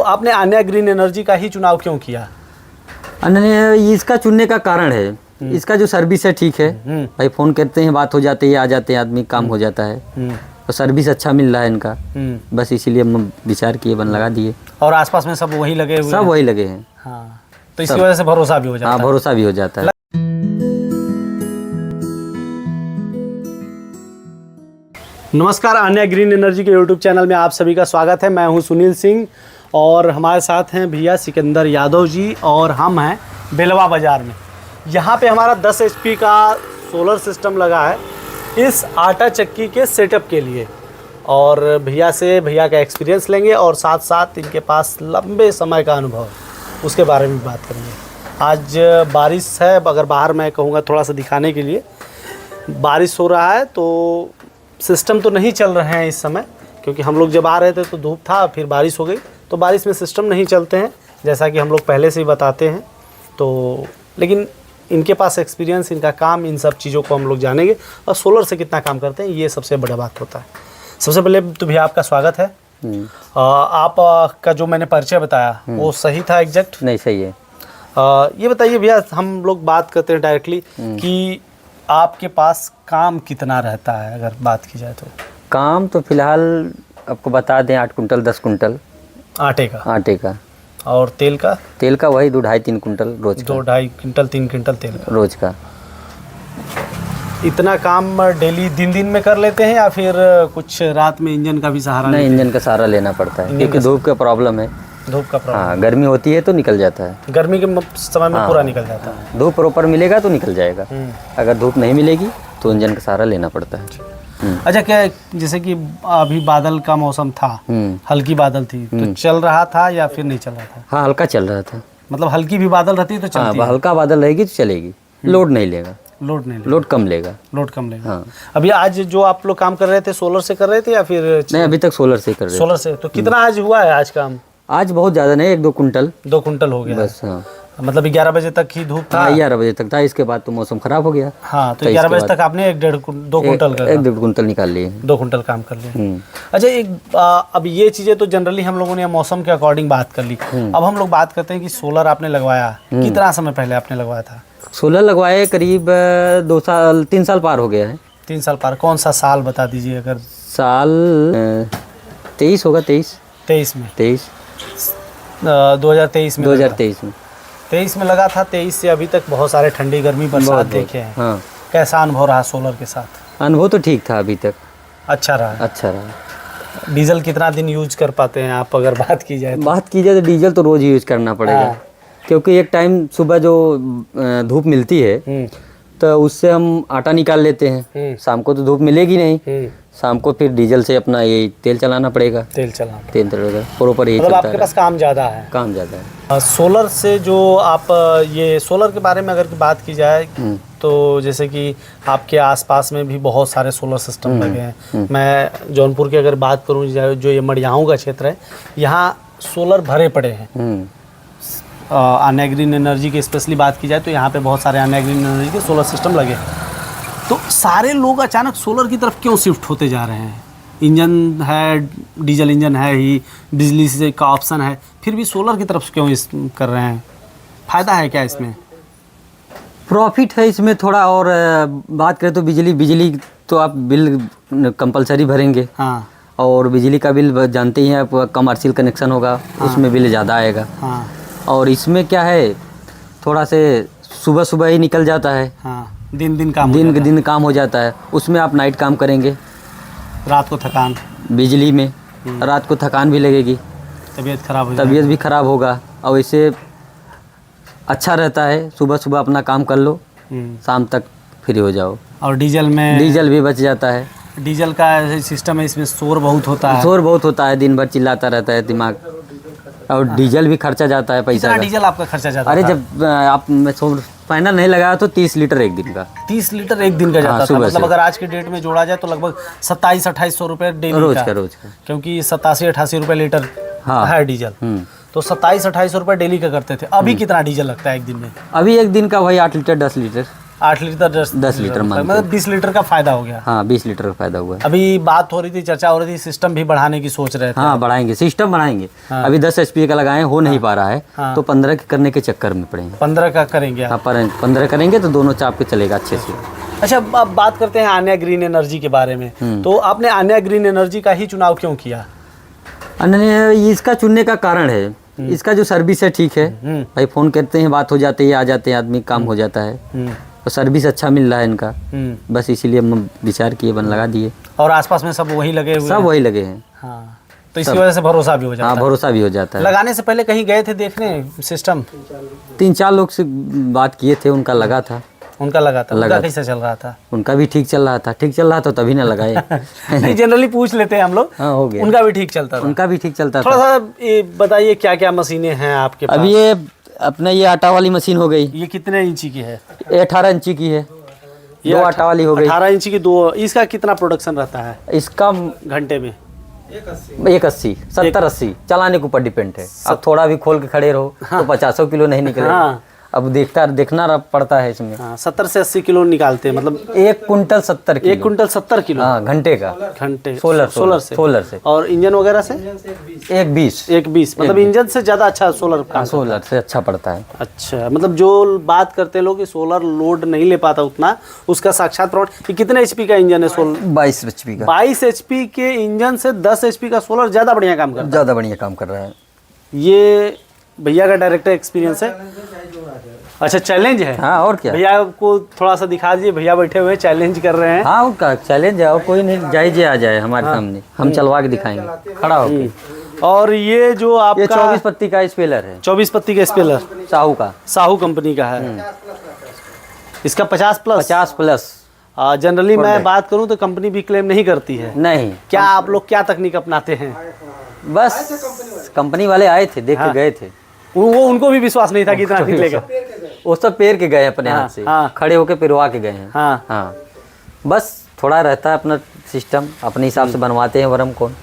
तो आपने Anya green energy का ही चुनाव क्यों किया? इसका चुनने का कारण है इसका जो सर्विस है ठीक है भाई, फोन करते हैं बात हो जाती है, आ जाते हैं आदमी, काम हो जाता है, तो सर्विस अच्छा मिल रहा है इनका, बस इसीलिए हम विचार किए, बन लगा दिए। और आसपास में सब वही लगे हुए सब वही लगे हैं। हाँ, तो इसकी वजह से भरोसा भी हो जाता है। हाँ, भरोसा भी हो जाता है। नमस्कार, आन्या ग्रीन एनर्जी के यूट्यूब चैनल में आप सभी का स्वागत है। मैं हूं सुनील सिंह और हमारे साथ हैं भैया सिकंदर यादव जी, और हम हैं बेलवा बाज़ार में। यहाँ पे हमारा 10 HP का सोलर सिस्टम लगा है इस आटा चक्की के सेटअप के लिए, और भैया का एक्सपीरियंस लेंगे और साथ साथ इनके पास लंबे समय का अनुभव है उसके बारे में बात करेंगे। आज बारिश है, अगर बाहर मैं कहूँगा थोड़ा सा दिखाने के लिए, बारिश हो रहा है तो सिस्टम तो नहीं चल रहे हैं इस समय, क्योंकि हम लोग जब आ रहे थे तो धूप था, फिर बारिश हो गई, तो बारिश में सिस्टम नहीं चलते हैं जैसा कि हम लोग पहले से ही बताते हैं। तो लेकिन इनके पास एक्सपीरियंस, इनका काम, इन सब चीज़ों को हम लोग जानेंगे, और सोलर से कितना काम करते हैं ये सबसे बड़ा बात होता है। सबसे पहले तो भैया आपका स्वागत है। आप का जो मैंने परिचय बताया वो सही था, एग्जैक्ट? नहीं, सही है। ये बताइए भैया, हम लोग बात करते हैं डायरेक्टली कि आपके पास काम कितना रहता है अगर बात की जाए तो? काम तो फिलहाल आपको बता दें 8 कुंटल 10 कुंटल आटे का। और तेल का? तेल का वही 2-2.5-3 कुंटल रोज का। 2-2.5 कुंटल 3 कुंटल तेल का रोज का। इतना काम डेली दिन में कर लेते हैं या फिर कुछ रात में इंजन का भी सहारा? नहीं, इंजन का सहारा लेना पड़ता है क्योंकि धूप का प्रॉब्लम है। धूप का प्रॉब्लम? हाँ, गर्मी होती है तो निकल जाता है, गर्मी के समय में पूरा निकल जाता है। धूप प्रॉपर मिलेगा तो निकल जाएगा, अगर धूप नहीं मिलेगी तो इंजन का सहारा लेना पड़ता है। अच्छा, क्या जैसे कि अभी बादल का मौसम था, हल्की बादल थी, तो चल रहा था या फिर नहीं चल रहा था? हाँ, हल्का चल रहा था। मतलब हल्की भी बादल रहती है तो चलती है? हल्का बादल रहेगी तो चलेगी, लोड नहीं लेगा। लोड कम लेगा। हाँ। अभी आज जो आप लोग काम कर रहे थे सोलर से कर रहे थे या फिर? नहीं, अभी तक सोलर से कर रहे थे। सोलर से। तो कितना आज हुआ है आज काम? आज बहुत ज़्यादा नहीं, 1-2 कुंटल। 2 कुंटल हो गया बस। हाँ, मतलब 11 बजे तक ही धूप था? 11 बजे तक था, इसके बाद तो मौसम खराब हो गया। हाँ, तो 11 बजे तक आपने 1-1.5-2 कुंटल का? 1-1.5 कुंटल निकाल लिए। 2 कुंटल काम कर लिया। अच्छा, अब ये चीज़ें तो जनरली हम लोगों ने मौसम के अकॉर्डिंग बात कर ली। अब हम लोग बात करते हैं कि सोलर आपने लगवाया, कितना समय पहले आपने लगवाया था? सोलर लगवाए करीब 3 साल पार हो गया है। 3 साल पार। कौन सा साल बता दीजिए अगर? साल 23 होगा। 23 में? 2023 में? 23 में लगा था। 23 से अभी तक बहुत सारे ठंडी गर्मी बरसात देखे हैं। हाँ। कैसा अनुभव रहा सोलर के साथ? अनुभव तो ठीक था, अभी तक अच्छा रहा। डीजल कितना दिन यूज कर पाते हैं आप अगर बात की जाए तो? डीजल तो रोज यूज करना पड़ेगा। क्योंकि एक टाइम सुबह जो धूप मिलती है तो उससे हम आटा निकाल लेते हैं, शाम को तो धूप मिलेगी नहीं, शाम को फिर डीजल से अपना ये तेल चलाना पड़ेगा। तेल चलेगा प्रॉपर, यही मतलब आपके पास काम ज़्यादा है? काम ज़्यादा है। सोलर से जो आप ये सोलर के बारे में अगर बात की जाए तो जैसे कि आपके आसपास में भी बहुत सारे सोलर सिस्टम लगे हैं। मैं जौनपुर की अगर बात करूँ, जो ये मड़ियाहू का क्षेत्र है, यहाँ सोलर भरे पड़े हैं। आन्या ग्रीन एनर्जी की स्पेशली बात की जाए तो यहाँ पे बहुत सारे आन्या ग्रीन एनर्जी के सोलर सिस्टम लगे हैं। तो सारे लोग अचानक सोलर की तरफ क्यों शिफ्ट होते जा रहे हैं? इंजन है, डीजल इंजन है ही, बिजली से का ऑप्शन है, फिर भी सोलर की तरफ क्यों कर रहे हैं? फ़ायदा है क्या इसमें? प्रॉफिट है इसमें थोड़ा। और बात करें तो बिजली तो आप बिल कंपलसरी भरेंगे। हाँ। और बिजली का बिल जानते ही हैं आप, कमर्शियल कनेक्शन होगा। हाँ। उसमें बिल ज़्यादा आएगा। हाँ। और इसमें क्या है, थोड़ा से सुबह ही निकल जाता है। हाँ। दिन काम हो जाता है। उसमें आप नाइट काम करेंगे, रात को थकान, बिजली में रात को थकान भी लगेगी, तबीयत भी खराब होगा। और इससे अच्छा रहता है सुबह अपना काम कर लो, शाम तक फ्री हो जाओ। और डीजल भी बच जाता है। डीजल का सिस्टम है, इसमें शोर बहुत होता है। दिन भर चिल्लाता रहता है दिमाग, और डीजल भी खर्चा जाता है। पैसा डीजल आपका खर्चा जाता है? अरे जब आप फाइनल नहीं लगाया तो 30 लीटर एक दिन का। 30 लीटर एक दिन का जाता था? मतलब अगर आज के डेट में जोड़ा जाए तो लगभग 2700-2800 रुपये डेली रोज का, क्योंकि 87-88 रुपये लीटर है डीजल। तो 27-2800 रुपये डेली का करते थे। अभी कितना डीजल लगता है एक दिन में? अभी एक दिन का वही 8 लीटर 10 लीटर। 8 लीटर 10 लीटर मानते मतलब 20 लीटर का फायदा हो गया। हाँ 20 लीटर का फायदा हुआ है। अभी बात हो रही थी, चर्चा हो रही थी, सिस्टम भी बढ़ाने की सोच रहे थे। हाँ बढ़ाएंगे, सिस्टम बढ़ाएंगे। हाँ। अभी 10 HP का लगाए, हो नहीं पा रहा है। हाँ। तो 15 के करने के चक्कर में पड़ेंगे। 15 का करेंगे आप? हाँ 15 करेंगे तो दोनों चाप के चलेगा अच्छे से। अच्छा, अब बात करते हैं आन्या ग्रीन एनर्जी के बारे में। तो आपने आन्या ग्रीन एनर्जी का ही चुनाव क्यों किया? अन्य इसका चुनने का कारण है, इसका जो सर्विस है ठीक है। भाई फ़ोन करते हैं, बात हो जाती है, आ जाते हैं आदमी, काम हो जाता है। तो सर्विस अच्छा मिल रहा है इनका, बस इसीलिए हम विचार किए, बन लगा दिए। और आसपास में सब वही लगे हुए सब हैं? वही लगे हैं। हाँ, तो इसकी वजह से भरोसा भी हो जाता हाँ है। भरोसा भी हो जाता है। लगाने से पहले कहीं गए थे देखने सिस्टम? 3-4 लोग से बात किए थे, उनका लगा था। उनका लगा था? लगा उनका कैसे चल रहा था? उनका भी ठीक चल रहा था। ठीक चल रहा था तभी ना लगाए। नहीं, जनरली पूछ लेते हैं हम लोग। हाँ हो गया। उनका भी ठीक चलता था? उनका भी ठीक चलता थोड़ा था। सा ये बताइए क्या क्या मशीनें हैं आपके पास? अभी ये अपना ये आटा वाली मशीन हो गई, ये कितने इंची की है? ये 18 इंची की है। ये 2 आटा वाली हो गई। 18 इंची की 2। इसका कितना प्रोडक्शन रहता है इसका घंटे में? 180 70-80 चलाने के ऊपर डिपेंड है। अब थोड़ा भी खोल के खड़े रहो तो 50 किलो नहीं निकलेगा। हाँ। अब देखना पड़ता है इसमें। हाँ, 70 से 80 किलो निकालते हैं, मतलब 1 कुंटल 70 किलो। 1 quintal 70 kilo? हाँ घंटे का। घंटे सोलर से। और इंजन वगैरह से? 120 120 मतलब इंजन से ज़्यादा अच्छा सोलर का? सोलर से अच्छा पड़ता है। अच्छा, मतलब जो बात करते हैं लोग कि सोलर लोड नहीं ले पाता उतना, उसका साक्षात प्रमाण। ये कितने HP का इंजन है सोलर? 22 HP का। 22 HP के इंजन से 10 HP का सोलर ज़्यादा बढ़िया काम करता है। ज़्यादा बढ़िया काम कर रहा है। ये भैया का डायरेक्ट एक्सपीरियंस है। अच्छा, चैलेंज है? हाँ और क्या। भैया को थोड़ा सा दिखा दीजिए, भैया बैठे हुए चैलेंज कर रहे हैं। हाँ उनका चैलेंज है, और कोई नहीं, जाइए आ जाए हमारे सामने, हम चलवा के दिखाएंगे खड़ा होके। और ये जो आपका ये 24 पत्ती का स्पेलर है। 24 पत्ती का स्पेलर साहू का, साहू कंपनी का है। इसका 50+? जनरली मैं बात करूं तो कंपनी भी क्लेम नहीं करती है। नहीं। क्या आप लोग क्या तकनीक अपनाते हैं? बस कंपनी वाले आए थे, देख के गए थे। वो उनको भी विश्वास नहीं था कि इतना निकलेगा। वो सब पेर के गए अपने हाथ से। हाँ। खड़े होके पिरवा के गए हैं। हाँ। हाँ बस थोड़ा रहता है अपना सिस्टम, अपने हिसाब से बनवाते हैं वरम कौन।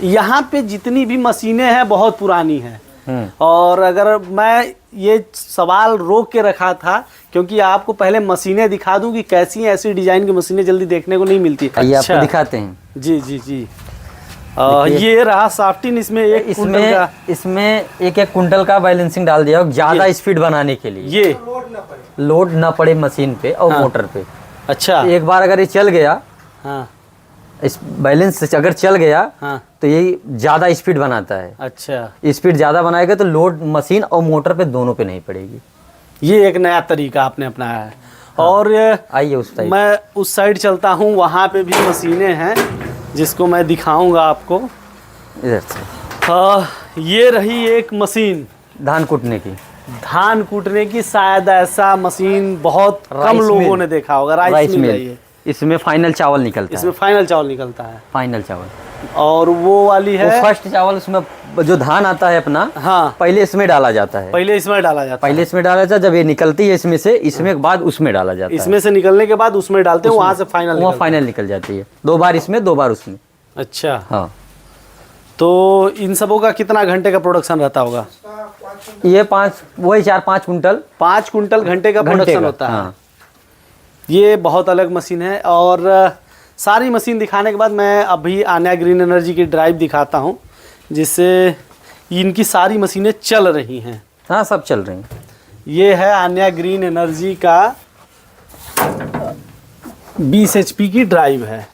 यहाँ पे जितनी भी मशीनें हैं बहुत पुरानी हैं। और अगर मैं ये सवाल रोक के रखा था क्योंकि आपको पहले मशीनें दिखा दूं कि कैसी हैं, ऐसी डिजाइन की मशीनें जल्दी देखने को नहीं मिलती। ये आपको दिखाते हैं। जी जी जी। ये रहा साफ्टिन, इसमें एक कुंटल का, इसमें 1 कुंटल का बैलेंसिंग डाल दिया ज्यादा स्पीड बनाने के लिए। ये लोड ना पड़े मशीन पे और मोटर पे। अच्छा, एक बार अगर ये चल गया, हाँ, इस बैलेंस अगर चल गया, हाँ, तो ये ज्यादा स्पीड बनाता है। अच्छा, स्पीड ज्यादा बनाएगा तो लोड मशीन और मोटर पे दोनों पे नहीं पड़ेगी। ये एक नया तरीका आपने अपनाया है। हाँ, और आइए उस साइड, मैं उस साइड चलता हूँ, वहाँ पे भी मशीनें हैं जिसको मैं दिखाऊंगा आपको। इधर से ये रही एक मशीन धान कूटने की। धान कूटने की, शायद ऐसा मशीन बहुत कम लोगों ने देखा होगा। राइस मिल है। इसमें फाइनल चावल निकलता है। इसमें फाइनल चावल निकलता है। फाइनल चावल। और वो वाली है फर्स्ट चावल, उसमें जो धान आता है अपना, हाँ, पहले इसमें डाला जाता है। पहले इसमें डाला जाता है। पहले इसमें डाला जाता है, जब ये निकलती है इसमें से, इसमें के बाद उसमें डाला जाता है। इसमें से निकलने के बाद उसमें डालते हैं, वहाँ से फाइनल, वहाँ फाइनल निकल जाती है। 2 बार इसमें 2 बार उसमें। अच्छा, हाँ। तो इन सबों का कितना घंटे का प्रोडक्शन रहता होगा? ये 4-5 कुंटल 5 कुंटल घंटे का प्रोडक्शन होता है। हाँ। ये बहुत अलग मशीन है। और सारी मशीन दिखाने के बाद मैं अभी आन्या ग्रीन एनर्जी की ड्राइव दिखाता हूँ, जिससे इनकी सारी मशीनें चल रही हैं। हाँ सब चल रही हैं। ये है आन्या ग्रीन एनर्जी का 20 HP की ड्राइव है।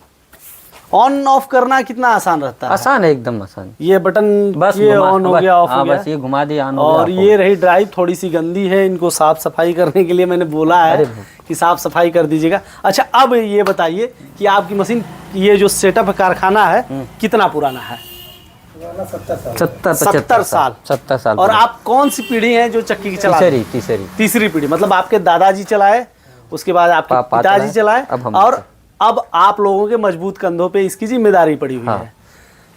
ऑन ऑफ करना कितना आसान रहता है? आसान है, एकदम आसान। ये बटन बस ये ऑन हो गया, ऑफ हो गया। बस ये घुमा दिया, ऑन हो और गया। ये रही ड्राइव, थोड़ी सी गंदी है, इनको साफ सफाई करने के लिए मैंने बोला है कि साफ सफाई कर दीजिएगा। अच्छा, अब ये बताइए कि आपकी मशीन, ये जो सेटअप है, कारखाना है, कितना पुराना है? 70 साल। और आप कौन सी पीढ़ी है जो चक्की की चला? तीसरी पीढ़ी। मतलब आपके दादाजी चलाए, उसके बाद आपके पिताजी चलाए, और अब आप लोगों के मजबूत कंधों पे इसकी जिम्मेदारी पड़ी हुई है।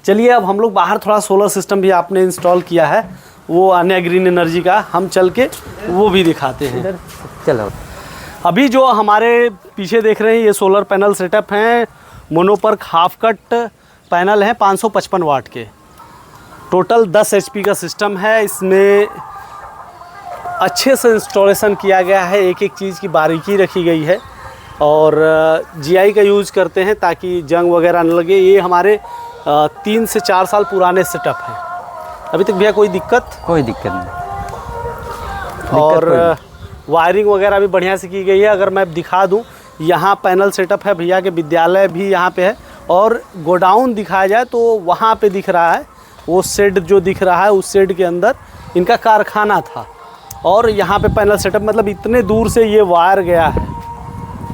चलिए, अब हम लोग बाहर थोड़ा सोलर सिस्टम भी आपने इंस्टॉल किया है, वो आन्या ग्रीन एनर्जी का, हम चल के वो भी दिखाते हैं। चलो, अभी जो हमारे पीछे देख रहे हैं ये सोलर पैनल सेटअप हैं। मोनोपर्क हाफ कट पैनल है, 555 वाट के। टोटल 10 HP का सिस्टम है। इसमें अच्छे से इंस्टॉलेशन किया गया है, एक एक चीज़ की बारीकी रखी गई है और जीआई का यूज़ करते हैं ताकि जंग वगैरह न लगे। ये हमारे 3 से 4 साल पुराने सेटअप हैं। अभी तक भैया कोई दिक्कत? कोई दिक्कत नहीं। और वायरिंग वगैरह भी बढ़िया से की गई है। अगर मैं दिखा दूं, यहाँ पैनल सेटअप है, भैया के विद्यालय भी यहाँ पे है और गोडाउन दिखाया जाए तो वहाँ पे दिख रहा है, वो शेड जो दिख रहा है उस शेड के अंदर इनका कारखाना था और यहाँ पे पैनल सेटअप, मतलब इतने दूर से ये वायर गया है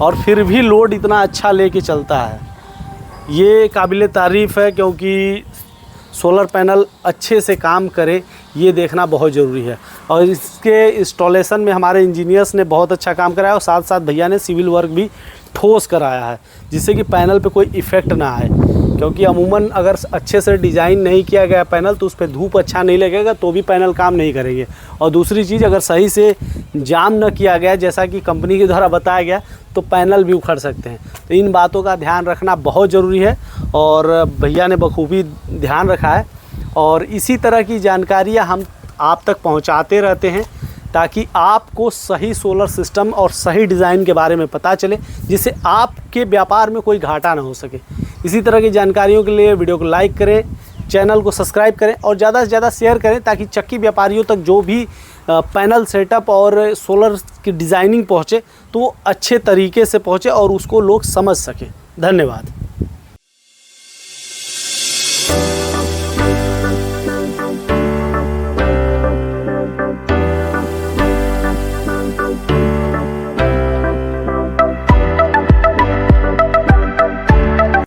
और फिर भी लोड इतना अच्छा लेके चलता है। ये काबिल तारीफ़ है क्योंकि सोलर पैनल अच्छे से काम करे ये देखना बहुत ज़रूरी है। और इसके इंस्टॉलेशन में हमारे इंजीनियर्स ने बहुत अच्छा काम कराया और साथ साथ भैया ने सिविल वर्क भी ठोस कराया है जिससे कि पैनल पे कोई इफ़ेक्ट ना आए, क्योंकि अमूमन अगर अच्छे से डिज़ाइन नहीं किया गया पैनल तो उस पर धूप अच्छा नहीं लगेगा तो भी पैनल काम नहीं करेंगे। और दूसरी चीज़, अगर सही से जाम न किया गया जैसा कि कंपनी के द्वारा बताया गया तो पैनल भी उखड़ सकते हैं। तो इन बातों का ध्यान रखना बहुत ज़रूरी है और भैया ने बखूबी ध्यान रखा है और इसी तरह की जानकारियाँ हम आप तक पहुँचाते रहते हैं ताकि आपको सही सोलर सिस्टम और सही डिज़ाइन के बारे में पता चले, जिससे आपके व्यापार में कोई घाटा ना हो सके। इसी तरह की जानकारियों के लिए वीडियो को लाइक करें, चैनल को सब्सक्राइब करें और ज़्यादा से ज़्यादा शेयर करें ताकि चक्की व्यापारियों तक जो भी पैनल सेटअप और सोलर की डिज़ाइनिंग पहुँचे तो वो अच्छे तरीके से पहुँचे और उसको लोग समझ सकें। धन्यवाद।